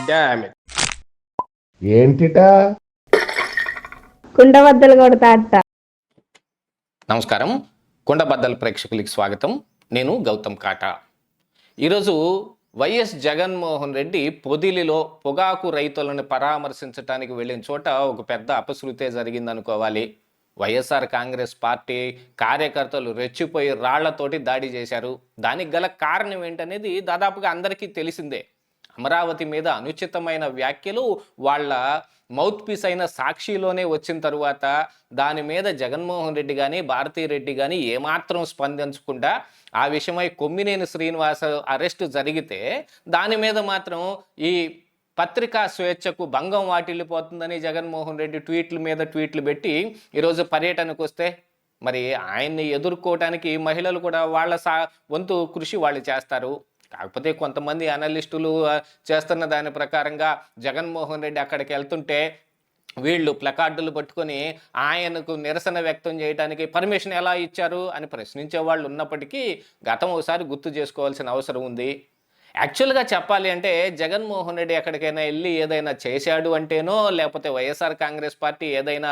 Damn it. ఏంటిటా కుండబద్దలు కొడతా అత్త. నమస్కారం, కుండబద్దల ప్రేక్షకులకి స్వాగతం. నేను గౌతమ్ కాటా. ఈరోజు వైఎస్ జగన్మోహన్ రెడ్డి పొదిలిలో పొగాకు రైతులను పరామర్శించడానికి వెళ్ళిన చోట ఒక పెద్ద అపశృతే జరిగిందనుకోవాలి. వైఎస్ఆర్ కాంగ్రెస్ పార్టీ కార్యకర్తలు రెచ్చిపోయి రాళ్లతోటి దాడి చేశారు. దానికి గల కారణం ఏంటనేది దాదాపుగా అందరికీ తెలిసిందే. అమరావతి మీద అనుచితమైన వ్యాఖ్యలు వాళ్ళ మౌత్ పీస్ అయిన సాక్షిలోనే వచ్చిన తరువాత దాని మీద జగన్మోహన్ రెడ్డి కానీ భారతీరెడ్డి కానీ ఏమాత్రం స్పందించకుండా ఆ విషయమై కొమ్మినేని శ్రీనివాస్ అరెస్టు జరిగితే దాని మీద మాత్రం ఈ పత్రికా స్వేచ్ఛకు భంగం వాటిల్లిపోతుందని జగన్మోహన్ రెడ్డి ట్వీట్ల మీద ట్వీట్లు పెట్టి ఈరోజు పర్యటనకు వస్తే మరి ఆయన్ని ఎదుర్కోవటానికి మహిళలు కూడా వాళ్ళ వంతు కృషి వాళ్ళు చేస్తారు. కాకపోతే కొంతమంది అనలిస్టులు చేస్తున్న దాని ప్రకారంగా జగన్మోహన్ రెడ్డి అక్కడికి వెళ్తుంటే వీళ్ళు ప్లకార్డులు పట్టుకొని ఆయనకు నిరసన వ్యక్తం చేయడానికి పర్మిషన్ ఎలా ఇచ్చారు అని ప్రశ్నించే వాళ్ళు ఉన్నప్పటికీ గతం ఒకసారి గుర్తు చేసుకోవాల్సిన అవసరం ఉంది. యాక్చువల్గా చెప్పాలి అంటే జగన్మోహన్ రెడ్డి ఎక్కడికైనా వెళ్ళి ఏదైనా చేశాడు అంటేనో లేకపోతే వైఎస్ఆర్ కాంగ్రెస్ పార్టీ ఏదైనా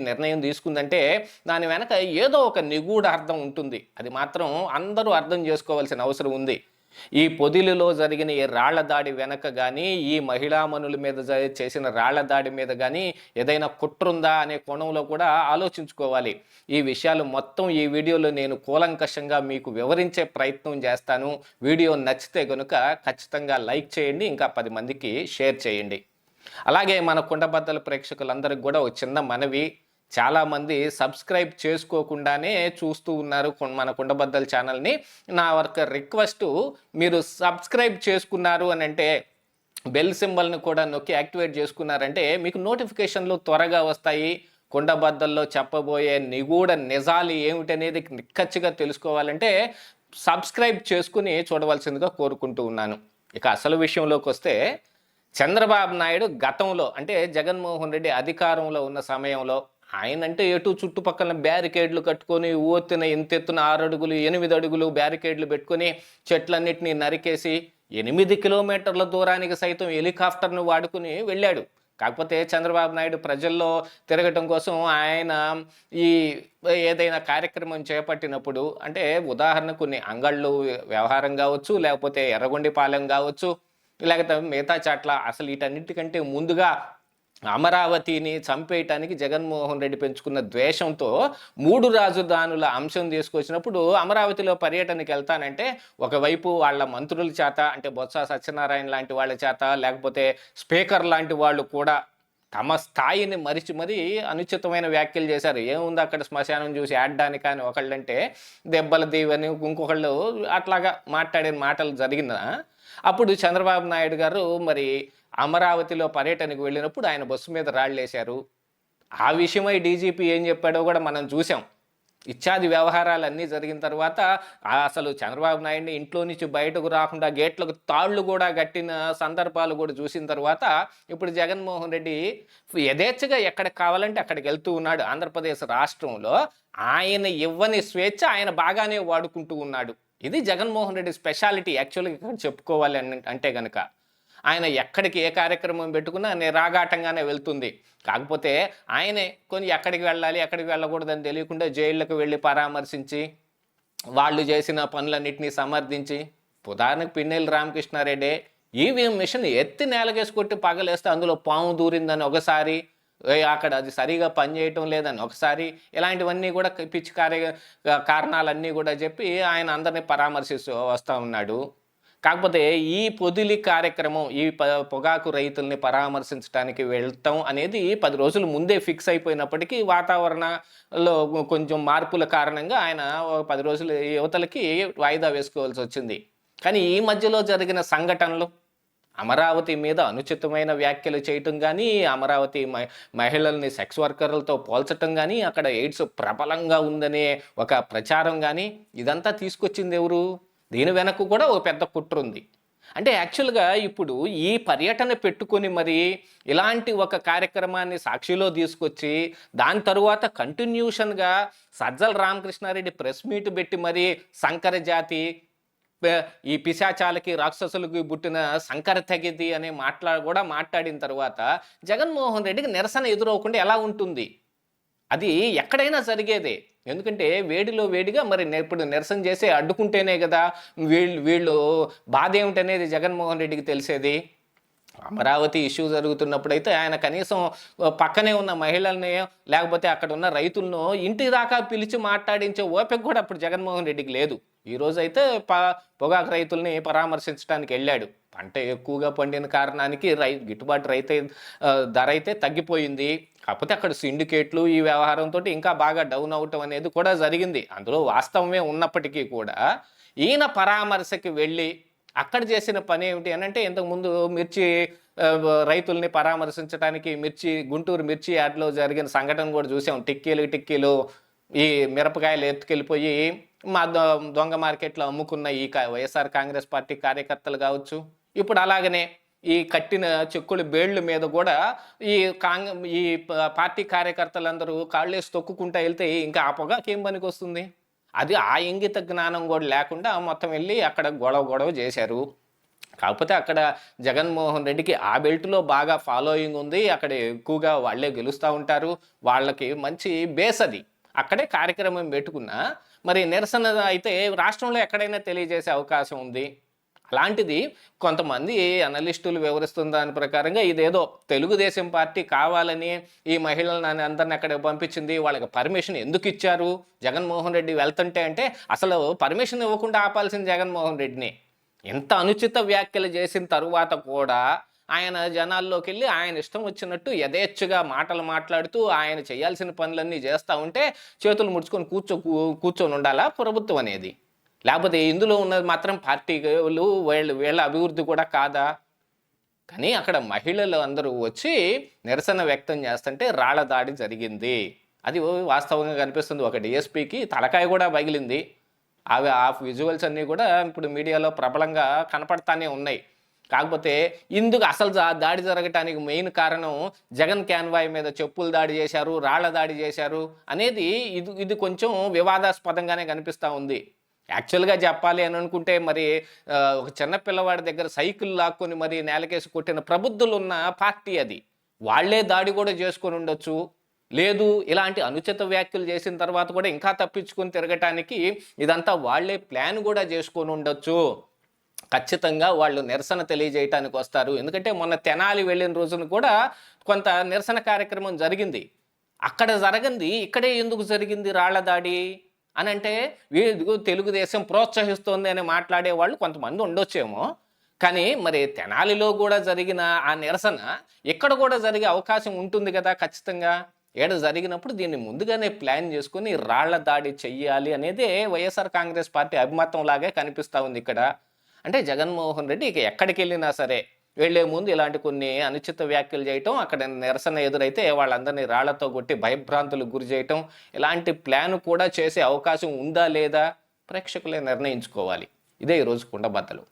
నిర్ణయం తీసుకుందంటే దాని వెనక ఏదో ఒక నిగూఢ అర్థం ఉంటుంది. అది మాత్రం అందరూ అర్థం చేసుకోవాల్సిన అవసరం ఉంది. ఈ పొదిలిలో జరిగిన ఈ రాళ్ల దాడి వెనక కానీ ఈ మహిళామణుల మీద చేసిన రాళ్ల దాడి మీద కానీ ఏదైనా కుట్రుందా అనే కోణంలో కూడా ఆలోచించుకోవాలి. ఈ విషయాలు మొత్తం ఈ వీడియోలో నేను కూలంకషంగా మీకు వివరించే ప్రయత్నం చేస్తాను. వీడియో నచ్చితే కనుక ఖచ్చితంగా లైక్ చేయండి, ఇంకా 10 మందికి షేర్ చేయండి. అలాగే మన కుండబద్దల ప్రేక్షకులందరికీ కూడా ఒక చిన్న మనవి. చాలామంది సబ్స్క్రైబ్ చేసుకోకుండానే చూస్తూ ఉన్నారు మన కుండబద్దల ఛానల్ని. నా ఒక రిక్వెస్ట్, మీరు సబ్స్క్రైబ్ చేసుకున్నారు అని అంటే బెల్ సింబల్ని కూడా నొక్కి యాక్టివేట్ చేసుకున్నారంటే మీకు నోటిఫికేషన్లు త్వరగా వస్తాయి. కుండబద్దల్లో చెప్పబోయే నిగూఢ నిజాలు ఏమిటనేది నిక్కచ్చిగా తెలుసుకోవాలంటే సబ్స్క్రైబ్ చేసుకుని చూడవలసిందిగా కోరుకుంటూ ఉన్నాను. ఇక అసలు విషయంలోకి వస్తే, చంద్రబాబు నాయుడు గతంలో అంటే జగన్మోహన్ రెడ్డి అధికారంలో ఉన్న సమయంలో ఆయనంటే ఎటు చుట్టుపక్కల బ్యారికేడ్లు కట్టుకొని ఇంతెత్తున 6 అడుగులు 8 అడుగులు బ్యారికేడ్లు పెట్టుకొని చెట్లన్నిటినీ నరికేసి 8 కిలోమీటర్ల దూరానికి సైతం హెలికాప్టర్ను వాడుకుని వెళ్ళాడు. కాకపోతే చంద్రబాబు నాయుడు ప్రజల్లో తిరగటం కోసం ఆయన ఈ ఏదైనా కార్యక్రమం చేపట్టినప్పుడు అంటే ఉదాహరణ కొన్ని అంగళ్ళు వ్యవహారం కావచ్చు, లేకపోతే ఎర్రగొండిపాలెం కావచ్చు, లేకపోతే మిగతా చాట్ల అసలు వీటన్నిటికంటే ముందుగా అమరావతిని చంపేయటానికి జగన్మోహన్ రెడ్డి పెంచుకున్న ద్వేషంతో 3 రాజధానుల అంశం తీసుకొచ్చినప్పుడు అమరావతిలో పర్యటనకి వెళ్తానంటే ఒకవైపు వాళ్ళ మంత్రుల చేత అంటే బొత్స సత్యనారాయణ లాంటి వాళ్ళ చేత, లేకపోతే స్పీకర్ లాంటి వాళ్ళు కూడా తమ స్థాయిని మరిచి మరీ అనుచితమైన వ్యాఖ్యలు చేశారు. ఏముంది అక్కడ శ్మశానం చూసి ఆడడానికి అని ఒకళ్ళంటే దెబ్బల దీవని ఇంకొకళ్ళు అట్లాగా మాట్లాడిన మాటలు జరిగిన అప్పుడు చంద్రబాబు నాయుడు గారు మరి అమరావతిలో పర్యటనకు వెళ్ళినప్పుడు ఆయన బస్సు మీద రాళ్ళేశారు. ఆ విషయమై డీజీపీ ఏం చెప్పాడో కూడా మనం చూసాం. ఇత్యాది వ్యవహారాలన్నీ జరిగిన తర్వాత అసలు చంద్రబాబు నాయుడిని ఇంట్లో నుంచి బయటకు రాకుండా గేట్లకు తాళ్లు కూడా కట్టిన సందర్భాలు కూడా చూసిన తర్వాత ఇప్పుడు జగన్మోహన్ రెడ్డి యథేచ్ఛగా ఎక్కడికి కావాలంటే అక్కడికి వెళ్తూ ఉన్నాడు. ఆంధ్రప్రదేశ్ రాష్ట్రంలో ఆయన ఇవ్వని స్వేచ్ఛ ఆయన బాగానే వాడుకుంటూ ఉన్నాడు. ఇది జగన్మోహన్ రెడ్డి స్పెషాలిటీ. యాక్చువల్గా ఇక్కడ చెప్పుకోవాలి అంటే కనుక ఆయన ఎక్కడికి ఏ కార్యక్రమం పెట్టుకున్నా నిరాఘాటంగానే వెళ్తుంది. కాకపోతే ఆయనే కొన్ని ఎక్కడికి వెళ్ళాలి ఎక్కడికి వెళ్ళకూడదని తెలియకుండా జైళ్ళకు వెళ్ళి పరామర్శించి వాళ్ళు చేసిన పనులన్నింటినీ సమర్థించి, ఉదాహరణకు పిన్నెల్లి రామకృష్ణారెడ్డి ఈవీఎం మిషన్ ఎత్తి నేలకేసి కొట్టి పగలేస్తే అందులో పాము దూరిందని ఒకసారి, అక్కడ అది సరిగా పనిచేయటం లేదని ఒకసారి, ఇలాంటివన్నీ కూడా పిచ్చి కారణాలన్నీ కూడా చెప్పి ఆయన అందరినీ పరామర్శిస్తూ వస్తూ ఉన్నాడు. కాకపోతే ఈ పొదిలి కార్యక్రమం ఈ పొగాకు రైతుల్ని పరామర్శించడానికి వెళ్తాం అనేది 10 రోజుల ముందే ఫిక్స్ అయిపోయినప్పటికీ వాతావరణంలో కొంచెం మార్పుల కారణంగా ఆయన 10 రోజుల యువతలకి వాయిదా వేసుకోవాల్సి వచ్చింది. కానీ ఈ మధ్యలో జరిగిన సంఘటనలు, అమరావతి మీద అనుచితమైన వ్యాఖ్యలు చేయటం కానీ, అమరావతి మహిళల్ని సెక్స్ వర్కర్లతో పోల్చటం కానీ, అక్కడ ఎయిడ్స్ ప్రబలంగా ఉందనే ఒక ప్రచారం కానీ, ఇదంతా తీసుకొచ్చింది ఎవరు? దీని వెనక్కు కూడా ఒక పెద్ద కుట్ర ఉంది. అంటే యాక్చువల్గా ఇప్పుడు ఈ పర్యటన పెట్టుకొని మరి ఇలాంటి ఒక కార్యక్రమాన్ని సాక్షిలో తీసుకొచ్చి దాని తరువాత కంటిన్యూషన్గా సజ్జల రామకృష్ణారెడ్డి ప్రెస్ మీట్ పెట్టి మరి సంకర జాతి ఈ పిశాచాలకి రాక్షసులకి పుట్టిన సంకర తెగిది అనే మాట్లాడిన తర్వాత జగన్మోహన్ రెడ్డికి నిరసన ఎదురవకుండా ఎలా ఉంటుంది? అది ఎక్కడైనా జరిగేదే. ఎందుకంటే వేడిలో వేడిగా మరి ఇప్పుడు నిరసన చేసి అడ్డుకుంటేనే కదా వీళ్ళు బాధ ఏమిటనేది జగన్మోహన్ రెడ్డికి తెలిసేది. అమరావతి ఇష్యూ జరుగుతున్నప్పుడైతే ఆయన కనీసం పక్కనే ఉన్న మహిళల్ని లేకపోతే అక్కడ ఉన్న రైతులను ఇంటి దాకా పిలిచి మాట్లాడించే ఓపిక కూడా అప్పుడు జగన్మోహన్ రెడ్డికి లేదు. ఈరోజైతే పొగాకు రైతుల్ని పరామర్శించడానికి వెళ్ళాడు. పంట ఎక్కువగా పండిన కారణానికి గిట్టుబాటు ధర అయితే తగ్గిపోయింది. కాకపోతే అక్కడ సిండికేట్లు ఈ వ్యవహారంతో ఇంకా బాగా డౌన్ అవటం అనేది కూడా జరిగింది. అందులో వాస్తవమే ఉన్నప్పటికీ కూడా ఈయన పరామర్శకి వెళ్ళి అక్కడ చేసిన పని ఏమిటి అని అంటే, ఇంతకుముందు మిర్చి రైతుల్ని పరామర్శించడానికి గుంటూరు మిర్చి యార్డ్లో జరిగిన సంఘటన కూడా చూసాం. టిక్కీలు ఈ మిరపకాయలు ఎత్తుకెళ్ళిపోయి మా దొంగ మార్కెట్లో అమ్ముకున్న ఈ వైఎస్ఆర్ కాంగ్రెస్ పార్టీ కార్యకర్తలు కావచ్చు. ఇప్పుడు అలాగనే ఈ కట్టిన చెక్కుల బేళ్ల మీద కూడా ఈ పార్టీ కార్యకర్తలందరూ కాళ్ళేసి తొక్కుకుంటా వెళ్తే ఇంకా ఆ పొగాకేం పనికి వస్తుంది? అది ఆ ఇంగిత జ్ఞానం కూడా లేకుండా మొత్తం వెళ్ళి అక్కడ గొడవ చేశారు. కాకపోతే అక్కడ జగన్మోహన్ రెడ్డికి ఆ బెల్ట్లో బాగా ఫాలోయింగ్ ఉంది. అక్కడ ఎక్కువగా వాళ్ళే గెలుస్తూ ఉంటారు. వాళ్ళకి మంచి బేస్ అది. అక్కడే కార్యక్రమం పెట్టుకున్నా మరి నిరసన అయితే రాష్ట్రంలో ఎక్కడైనా తెలియజేసే అవకాశం ఉంది. అలాంటిది కొంతమంది అనలిస్టులు వివరిస్తున్న దాని ప్రకారంగా ఇదేదో తెలుగుదేశం పార్టీ కావాలని ఈ మహిళలను అందరిని అక్కడ పంపించింది. వాళ్ళకి పర్మిషన్ ఎందుకు ఇచ్చారు? జగన్మోహన్ రెడ్డి వెళ్తుంటే అంటే అసలు పర్మిషన్ ఇవ్వకుండా ఆపాల్సిన జగన్మోహన్ రెడ్డిని. ఎంత అనుచిత వ్యాఖ్యలు చేసిన తరువాత కూడా ఆయన జనాల్లోకి వెళ్ళి ఆయన ఇష్టం వచ్చినట్టు యథేచ్ఛగా మాటలు మాట్లాడుతూ ఆయన చేయాల్సిన పనులన్నీ చేస్తూ ఉంటే చేతులు ముడుచుకొని కూర్చొని ఉండాలా ప్రభుత్వం అనేది? లేకపోతే ఇందులో ఉన్నది మాత్రం పార్టీలు వీళ్ళ అభివృద్ధి కూడా కాదా? కానీ అక్కడ మహిళలు అందరూ వచ్చి నిరసన వ్యక్తం చేస్తుంటే రాళ్ల దాడి జరిగింది. అది వాస్తవంగా కనిపిస్తుంది. ఒక డిఎస్పీకి తలకాయ కూడా పగిలింది. ఆ విజువల్స్ అన్నీ కూడా ఇప్పుడు మీడియాలో ప్రబలంగా కనపడతానే ఉన్నాయి. కాకపోతే ఇందుకు అసలు దాడి జరగటానికి మెయిన్ కారణం జగన్ క్యాన్వాయ్ మీద చెప్పులు దాడి చేశారు, రాళ్ల దాడి చేశారు అనేది ఇది కొంచెం వివాదాస్పదంగానే కనిపిస్తూ ఉంది. యాక్చువల్గా చెప్పాలి అని అనుకుంటే మరి ఒక చిన్న పిల్లవాడి దగ్గర సైకిల్ లాక్కొని మరి నేలకేసి కొట్టిన ప్రబుద్ధులు ఉన్న పార్టీ అది. వాళ్లే దాడి కూడా చేసుకొని ఉండొచ్చు. లేదు ఇలాంటి అనుచిత వ్యాఖ్యలు చేసిన తర్వాత కూడా ఇంకా తప్పించుకొని తిరగటానికి ఇదంతా వాళ్లే ప్లాన్ కూడా చేసుకొని ఉండొచ్చు. ఖచ్చితంగా వాళ్ళు నిరసన తెలియజేయటానికి వస్తారు. ఎందుకంటే మొన్న తెనాలి వెళ్ళిన రోజున కూడా కొంత నిరసన కార్యక్రమం జరిగింది. అక్కడ జరగంది ఇక్కడే ఎందుకు జరిగింది రాళ్ల దాడి అని అంటే వీళ్ళు తెలుగుదేశం ప్రోత్సహిస్తోంది అని మాట్లాడే వాళ్ళు కొంతమంది ఉండొచ్చేమో. కానీ మరి తెనాలిలో కూడా జరిగిన ఆ నిరసన ఇక్కడ కూడా జరిగే అవకాశం ఉంటుంది కదా ఖచ్చితంగా. ఏడ జరిగినప్పుడు దీన్ని ముందుగానే ప్లాన్ చేసుకుని రాళ్ల దాడి చెయ్యాలి అనేదే వైఎస్ఆర్ కాంగ్రెస్ పార్టీ అభిమతం లాగే కనిపిస్తూ ఉంది ఇక్కడ. అంటే జగన్మోహన్ రెడ్డి ఇక ఎక్కడికి వెళ్ళినా సరే వెళ్లే ముందు ఇలాంటి కొన్ని అనుచిత వ్యాఖ్యలు చేయటం, అక్కడ నిరసన ఎదురైతే వాళ్ళందరినీ రాళ్లతో కొట్టి భయభ్రాంతులకు గురి చేయటం, ఇలాంటి ప్లాన్ కూడా చేసే అవకాశం ఉందా లేదా ప్రేక్షకులే నిర్ణయించుకోవాలి. ఇదే ఈరోజు కుండబద్దలు.